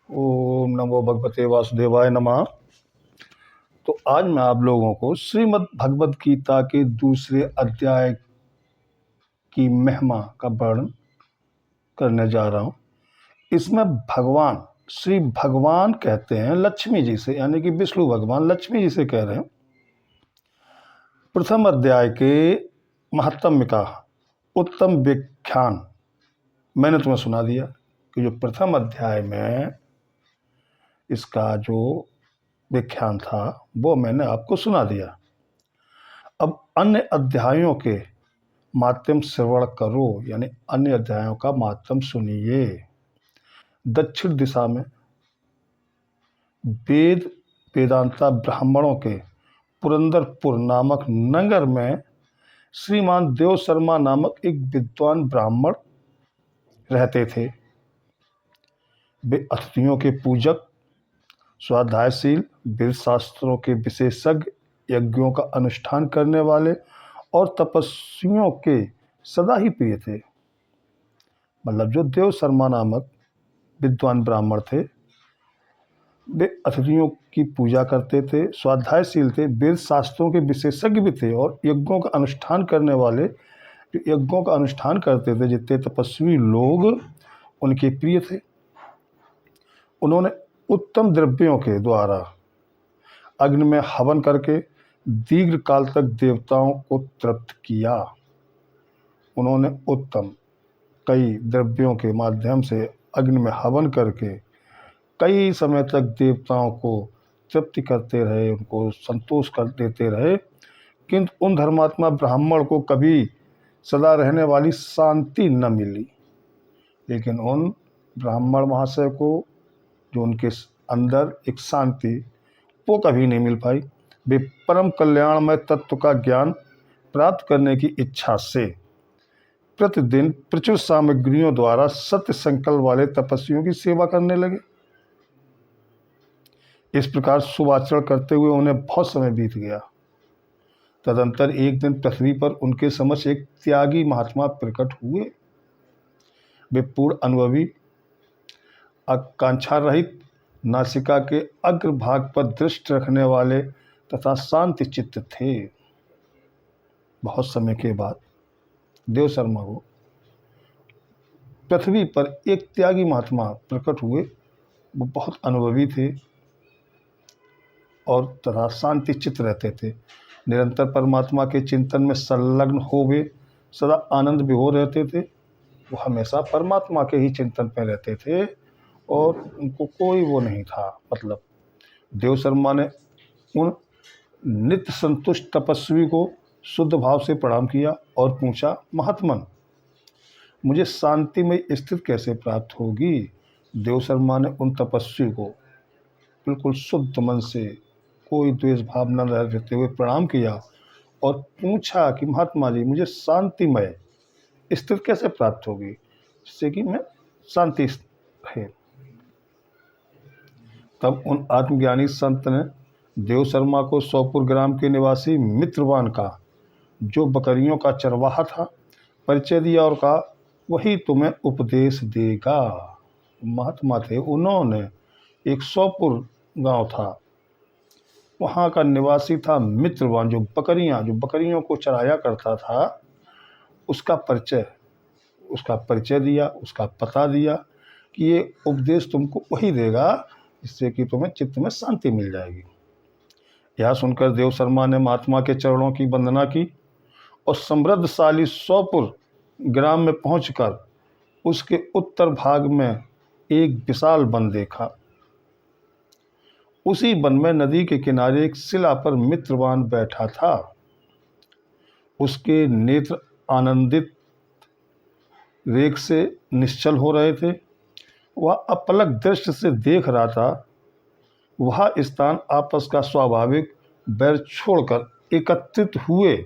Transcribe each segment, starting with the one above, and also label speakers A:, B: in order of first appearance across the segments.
A: ओम नमो भगवते वासुदेवाय नमः। तो आज मैं आप लोगों को श्रीमद् भगवद गीता के दूसरे अध्याय की महिमा का वर्णन करने जा रहा हूँ। इसमें भगवान श्री भगवान कहते हैं लक्ष्मी जी से, यानी कि विष्णु भगवान लक्ष्मी जी से कह रहे हैं। प्रथम अध्याय के महात्म्य का उत्तम व्याख्यान मैंने तुम्हें सुना दिया कि जो प्रथम अध्याय में इसका जो व्याख्यान था वो मैंने आपको सुना दिया। अब अन्य अध्यायों के माध्यम श्रवण करो, यानी अन्य अध्यायों का माध्यम सुनिए। दक्षिण दिशा में वेदांता ब्राह्मणों के पुरंदरपुर नामक नगर में श्रीमान देव शर्मा नामक एक विद्वान ब्राह्मण रहते थे। वे अतिथियों के पूजक, स्वाध्यायशील, वेद शास्त्रों के विशेषज्ञ, यज्ञों का अनुष्ठान करने वाले और तपस्वियों के सदा ही प्रिय थे। मतलब जो देव शर्मा नामक विद्वान ब्राह्मण थे, वे अतिथियों की पूजा करते थे, स्वाध्यायशील थे, वेद शास्त्रों के विशेषज्ञ भी थे और यज्ञों का अनुष्ठान करने वाले, जो यज्ञों का अनुष्ठान करते थे, जितने तपस्वी लोग उनके प्रिय थे। उन्होंने उत्तम द्रव्यों के द्वारा अग्नि में हवन करके दीर्घ काल तक देवताओं को तृप्त किया। उन्होंने उत्तम कई द्रव्यों के माध्यम से अग्नि में हवन करके कई समय तक देवताओं को तृप्ति करते रहे, उनको संतोष कर देते रहे, किंतु उन धर्मात्मा ब्राह्मण को कभी सदा रहने वाली शांति न मिली। लेकिन उन ब्राह्मण महाशय को जो उनके अंदर एक शांति, वो कभी नहीं मिल पाई। वे परम कल्याणमय तत्व का ज्ञान प्राप्त करने की इच्छा से प्रतिदिन प्रचुर सामग्रियों द्वारा सत्य संकल्प वाले तपस्वियों की सेवा करने लगे। इस प्रकार शुभ आचरण करते हुए उन्हें बहुत समय बीत गया। तदंतर एक दिन पृथ्वी पर उनके समक्ष एक त्यागी महात्मा प्रकट हुए। वे पूर्ण अनुभवी, आकांक्षा रहित, नासिका के अग्रभाग पर दृष्टि रखने वाले तथा शांति चित्त थे। बहुत समय के बाद देव शर्मा को पृथ्वी पर एक त्यागी महात्मा प्रकट हुए। वो बहुत अनुभवी थे और तथा शांति चित्त रहते थे। निरंतर परमात्मा के चिंतन में संलग्न हो वे सदा आनंद विभोर रहते थे। वो हमेशा परमात्मा के ही चिंतन में रहते थे और उनको कोई वो नहीं था। मतलब देव शर्मा ने उन नित्य संतुष्ट तपस्वी को शुद्ध भाव से प्रणाम किया और पूछा, महात्मन, मुझे शांति में स्थिति कैसे प्राप्त होगी? देव शर्मा ने उन तपस्वी को बिल्कुल शुद्ध मन से, कोई द्वेष भाव न रहते हुए प्रणाम किया और पूछा कि महात्मा जी, मुझे शांतिमय स्थिति कैसे प्राप्त होगी जिससे कि मैं शांति रहे। तब उन आत्मज्ञानी संत ने देव शर्मा को सोपुर ग्राम के निवासी मित्रवान का, जो बकरियों का चरवाहा था, परिचय दिया और कहा, वही तुम्हें उपदेश देगा। महात्मा थे, उन्होंने एक सोपुर गांव था, वहाँ का निवासी था मित्रवान, जो बकरियों को चराया करता था, उसका परिचय दिया, उसका पता दिया कि ये उपदेश तुमको वही देगा जिससे कि तुम्हें चित्त में शांति मिल जाएगी। यह सुनकर देव शर्मा ने महात्मा के चरणों की वंदना की और समृद्धशाली सोपुर ग्राम में पहुंचकर उसके उत्तर भाग में एक विशाल वन देखा। उसी वन में नदी के किनारे एक शिला पर मित्रवान बैठा था। उसके नेत्र आनंदित रेख से निश्चल हो रहे थे। वह अपलक दृष्टि से देख रहा था। वह स्थान आपस का स्वाभाविक बैर छोड़कर एकत्रित हुए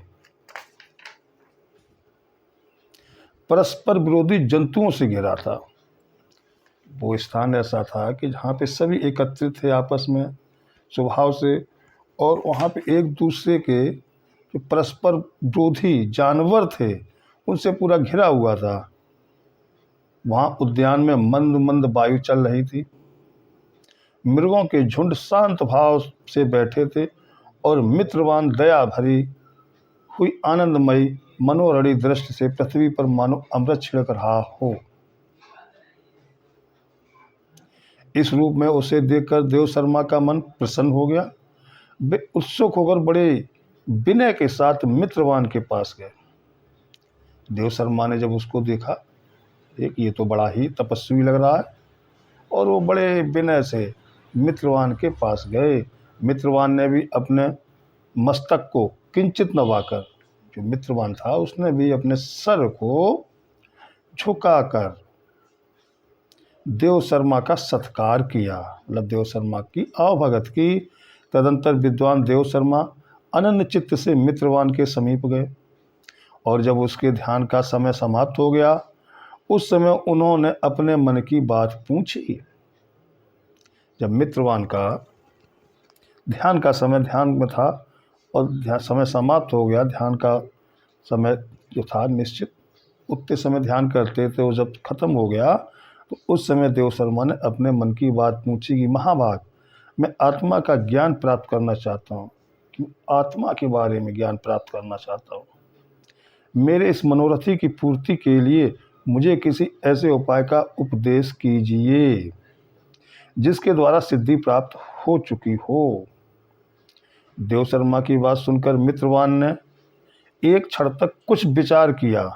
A: परस्पर विरोधी जंतुओं से घिरा था। वो स्थान ऐसा था कि जहाँ पे सभी एकत्रित थे आपस में स्वभाव से, और वहाँ पे एक दूसरे के जो परस्पर विरोधी जानवर थे उनसे पूरा घिरा हुआ था। वहाँ उद्यान में मंद मंद वायु चल रही थी। मृगों के झुंड शांत भाव से बैठे थे और मित्रवान दया भरी हुई आनंदमयी मनोरणी दृष्टि से पृथ्वी पर मानो अमृत छिड़क रहा हो। इस रूप में उसे देखकर देव शर्मा का मन प्रसन्न हो गया। वे उत्सुक होकर बड़े विनय के साथ मित्रवान के पास गए। देव शर्मा ने जब उसको देखा, एक ये तो बड़ा ही तपस्वी लग रहा है, और वो बड़े विनय से मित्रवान के पास गए। मित्रवान ने भी अपने मस्तक को किंचित नवाकर, जो मित्रवान था उसने भी अपने सर को झुकाकर देव शर्मा का सत्कार किया, मतलब देव शर्मा की आवभगत की। तदंतर विद्वान देव शर्मा अनन्य चित्त से मित्रवान के समीप गए, और जब उसके ध्यान का समय समाप्त हो गया, उस समय उन्होंने अपने मन की बात पूछी। जब मित्रवान का ध्यान का समय ध्यान में था और समय समाप्त हो गया, ध्यान का समय जो था निश्चित, उतने समय ध्यान करते थे, वो जब खत्म हो गया तो उस समय देव शर्मा ने अपने मन की बात पूछी कि महाभाग, मैं आत्मा का ज्ञान प्राप्त करना चाहता हूँ, कि आत्मा के बारे में ज्ञान प्राप्त करना चाहता हूँ। मेरे इस मनोरथी की पूर्ति के लिए मुझे किसी ऐसे उपाय का उपदेश कीजिए जिसके द्वारा सिद्धि प्राप्त हो चुकी हो। देव शर्मा की बात सुनकर मित्रवान ने एक क्षण तक कुछ विचार किया।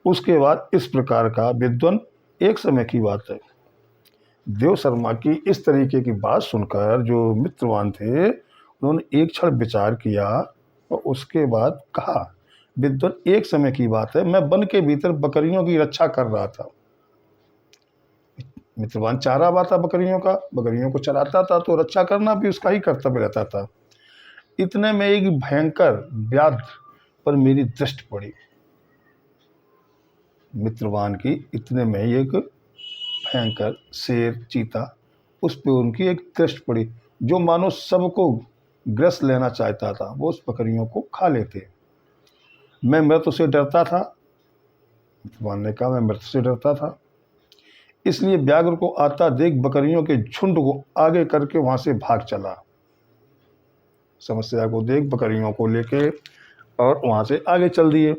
A: उसके बाद इस प्रकार का, विद्वान एक समय की बात है, देव शर्मा की इस तरीके की बात सुनकर जो मित्रवान थे उन्होंने एक क्षण विचार किया और उसके बाद कहा, विद्वान एक समय की बात है, मैं वन के भीतर बकरियों की रक्षा कर रहा था। मित्रवान चारा बाता बकरियों का, बकरियों को चराता था, तो रक्षा करना भी उसका ही कर्तव्य रहता था। इतने में एक भयंकर व्याघ्र पर मेरी दृष्टि पड़ी। मित्रवान की इतने में एक भयंकर शेर, चीता, उस पर उनकी एक दृष्टि पड़ी, जो मानो सबको ग्रस लेना चाहता था। वो उस बकरियों को खा लेते। मैं मृत्यु से डरता था, मित्रवान ने कहा, मैं मृत्यु से डरता था, इसलिए व्याघ्र को आता देख बकरियों के झुंड को आगे करके वहां से भाग चला। समस्या को देख बकरियों को लेके और वहां से आगे चल दिए।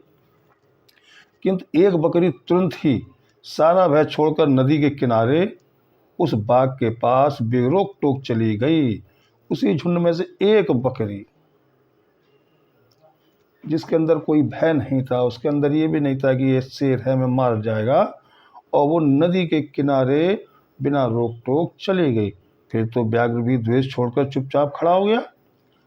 A: किंतु एक बकरी तुरंत ही सारा भय छोड़कर नदी के किनारे उस बाग के पास बेरोक टोक चली गई। उसी झुंड में से एक बकरी, जिसके अंदर कोई भय नहीं था, उसके अंदर ये भी नहीं था कि ये शेर है, मैं मार जाएगा, और वो नदी के किनारे बिना रोक टोक चली गई। फिर तो व्याघ्र भी द्वेष छोड़कर चुपचाप खड़ा हो गया।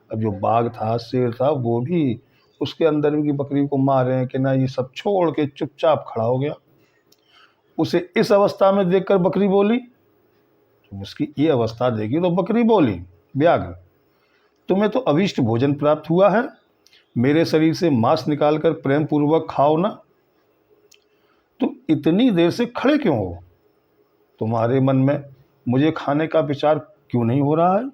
A: अब जो बाघ था, शेर था, वो भी उसके अंदर की बकरी को मारे कि ना, ये सब छोड़ के चुपचाप खड़ा हो गया। उसे इस अवस्था में देखकर बकरी बोली, जब उसकी ये अवस्था देखी तो बकरी बोली, व्याघ्र, तुम्हें तो अभीष्ट भोजन प्राप्त हुआ है, मेरे शरीर से मांस निकालकर प्रेम पूर्वक खाओ ना। तुम इतनी देर से खड़े क्यों हो? तुम्हारे मन में मुझे खाने का विचार क्यों नहीं हो रहा है?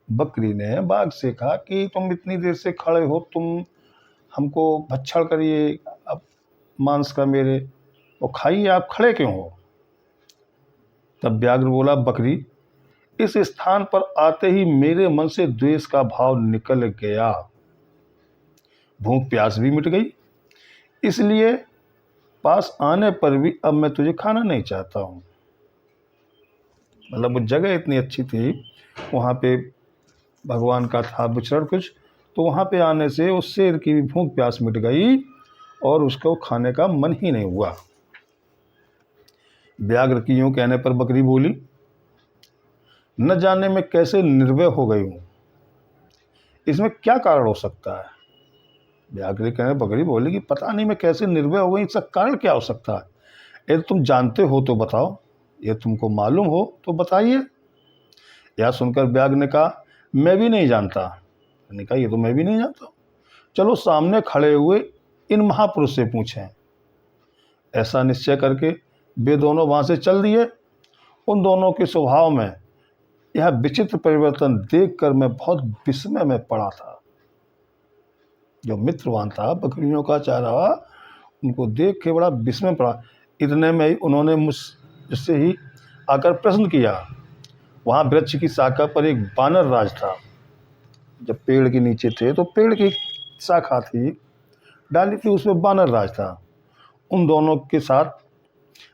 A: बकरी ने बाघ से कहा कि तुम इतनी देर से खड़े हो, तुम हमको भक्षण करिए अब मांस का मेरे, और खाइए, आप खड़े क्यों हो? तब व्याघ्र बोला, बकरी, इस स्थान पर आते ही मेरे मन से द्वेष का भाव निकल गया, भूख प्यास भी मिट गई, इसलिए पास आने पर भी अब मैं तुझे खाना नहीं चाहता हूँ। मतलब वो जगह इतनी अच्छी थी, वहाँ पे भगवान का था विचरण कुछ, तो वहाँ पे आने से उस शेर की भी भूख प्यास मिट गई और उसको खाने का मन ही नहीं हुआ। व्याघ्र की यूँ कहने पर बकरी बोली, न जाने मैं कैसे निर्भय हो गई हूँ, इसमें क्या कारण हो सकता है? व्याघ्र कहने बकरी बोली कि पता नहीं मैं कैसे निर्भय हो गई, इसका कारण क्या हो सकता है? यदि तुम जानते हो तो बताओ, ये तुमको मालूम हो तो बताइए। यह सुनकर व्याघ्र ने कहा, मैं भी नहीं जानता। मैंने कहा, ये तो मैं भी नहीं जानता, चलो सामने खड़े हुए इन महापुरुष से पूछें। ऐसा निश्चय करके वे दोनों वहां से चल दिए। उन दोनों के स्वभाव में यह विचित्र परिवर्तन देखकर मैं बहुत विस्मय में पड़ा था। जो मित्रवान था, बकरियों का चारा, उनको देख के बड़ा विस्मय पड़ा। इतने में ही उन्होंने मुझसे ही आकर प्रश्न किया, वहाँ वृक्ष की शाखा पर एक बानर राज था। जब पेड़ के नीचे थे तो पेड़ की शाखा थी, डाली थी, उसमें बानर राज था। उन दोनों के साथ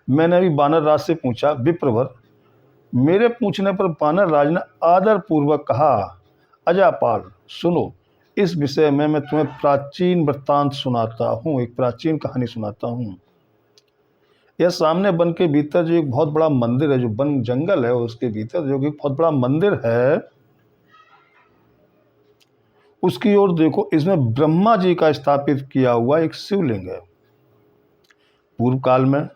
A: मैंने अभी बानर राज से पूछा, विप्रवर, मेरे पूछने पर बानर राज ने आदर पूर्वक कहा, अजापाल सुनो, इस विषय में मैं तुम्हें प्राचीन वृत्तांत सुनाता हूँ, एक प्राचीन कहानी सुनाता हूँ। यह सामने वन के भीतर जो एक बहुत बड़ा मंदिर है, जो वन जंगल है उसके भीतर जो एक बहुत बड़ा मंदिर है, उसकी ओर देखो, इसमें ब्रह्मा जी का स्थापित किया हुआ एक शिवलिंग है। पूर्व काल में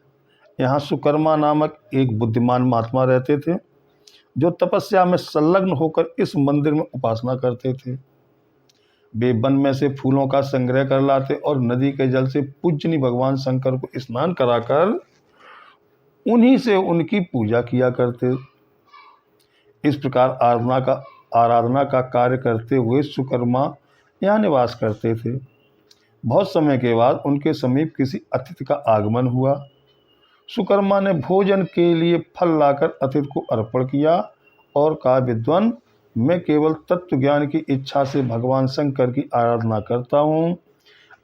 A: यहाँ सुकर्मा नामक एक बुद्धिमान महात्मा रहते थे, जो तपस्या में संलग्न होकर इस मंदिर में उपासना करते थे। वे वन में से फूलों का संग्रह कर लाते और नदी के जल से पूजनीय भगवान शंकर को स्नान कराकर उन्हीं से उनकी पूजा किया करते। इस प्रकार आराधना का कार्य करते हुए सुकर्मा यहाँ निवास करते थे। बहुत समय के बाद उनके समीप किसी अतिथि का आगमन हुआ। सुकर्मा ने भोजन के लिए फल लाकर अतिथि को अर्पण किया और कहा, विद्वान, मैं केवल तत्व ज्ञान की इच्छा से भगवान शंकर की आराधना करता हूँ।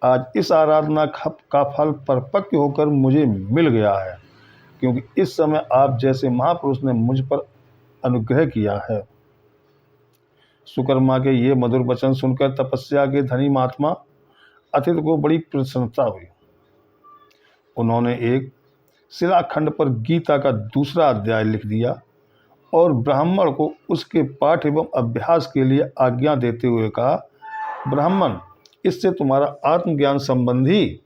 A: आज इस आराधना का फल परिपक्व होकर मुझे मिल गया है, क्योंकि इस समय आप जैसे महापुरुष ने मुझ पर अनुग्रह किया है। सुकर्मा के ये मधुर वचन सुनकर तपस्या के धनी महात्मा अतिथि को बड़ी प्रसन्नता हुई। उन्होंने एक शिलाखंड पर गीता का दूसरा अध्याय लिख दिया और ब्राह्मण को उसके पाठ एवं अभ्यास के लिए आज्ञा देते हुए कहा, ब्राह्मण, इससे तुम्हारा आत्मज्ञान संबंधी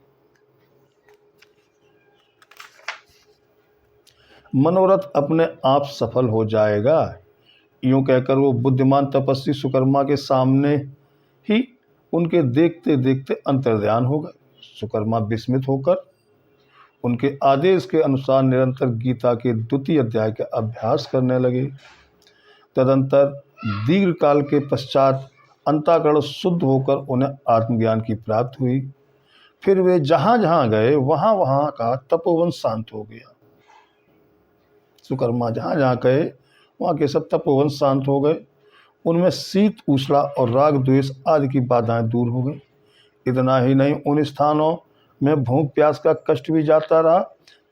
A: मनोरथ अपने आप सफल हो जाएगा। यूं कहकर वो बुद्धिमान तपस्वी सुकर्मा के सामने ही उनके देखते देखते अंतर्ध्यान हो गए। सुकर्मा विस्मित होकर उनके आदेश के अनुसार निरंतर गीता के द्वितीय अध्याय का अभ्यास करने लगे। तदंतर दीर्घ काल के पश्चात अंतःकरण शुद्ध होकर उन्हें आत्मज्ञान की प्राप्ति हुई। फिर वे जहाँ जहाँ गए वहाँ वहाँ का तपोवन शांत हो गया। सुकर्मा जहाँ जहाँ गए वहाँ के सब तपोवन शांत हो गए। उनमें शीत उष्णा और राग द्वेष आदि की बाधाएं दूर हो गई। इतना ही नहीं, उन स्थानों में भूख प्यास का कष्ट भी जाता रहा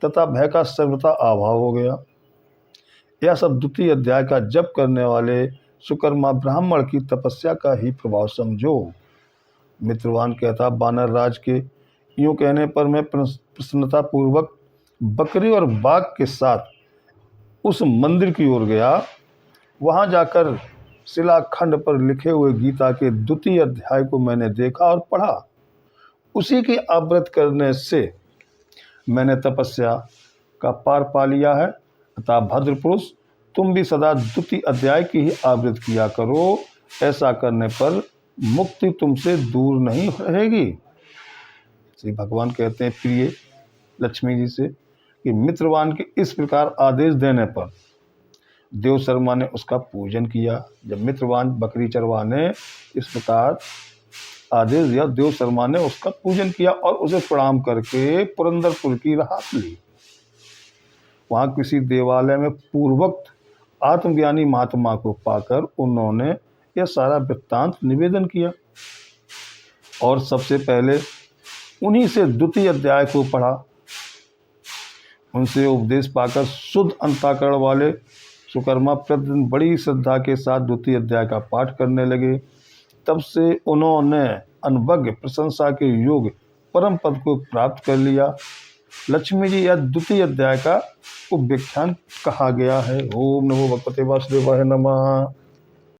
A: तथा भय का सर्वथा अभाव हो गया। यह सब द्वितीय अध्याय का जप करने वाले सुकर्मा ब्राह्मण की तपस्या का ही प्रभाव समझो। मित्रवान कहता, बानर राज के यूं कहने पर मैं प्रसन्नता पूर्वक बकरी और बाघ के साथ उस मंदिर की ओर गया। वहां जाकर शिलाखंड पर लिखे हुए गीता के द्वितीय अध्याय को मैंने देखा और पढ़ा। उसी के आवृत करने से मैंने तपस्या का पार पा लिया है। अतः भद्र पुरुष, तुम भी सदा द्वितीय अध्याय की ही आवृत किया करो। ऐसा करने पर मुक्ति तुमसे दूर नहीं रहेगी। श्री भगवान कहते हैं प्रिय लक्ष्मी जी से कि मित्रवान के इस प्रकार आदेश देने पर देव शर्मा ने उसका पूजन किया। जब मित्रवान बकरी चरवाने इस प्रकार आदेश दिया, देव शर्मा ने उसका पूजन किया और उसे प्रणाम करके पुरंदरपुर की राह ली। वहाँ किसी देवालय में पूर्वोक्त आत्मज्ञानी महात्मा को पाकर उन्होंने यह सारा वृत्तांत निवेदन किया और सबसे पहले उन्हीं से द्वितीय अध्याय को पढ़ा। उनसे उपदेश पाकर शुद्ध अंतःकरण वाले सुकर्मा प्रतिदिन बड़ी श्रद्धा के साथ द्वितीय अध्याय का पाठ करने लगे। तब से उन्होंने अनवज्ञ प्रशंसा के योग्य परम पद को प्राप्त कर लिया। लक्ष्मी जी, यह द्वितीय अध्याय का उपव्याख्यान कहा गया है। ओम नमो भगवते वासुदेवाय नमः।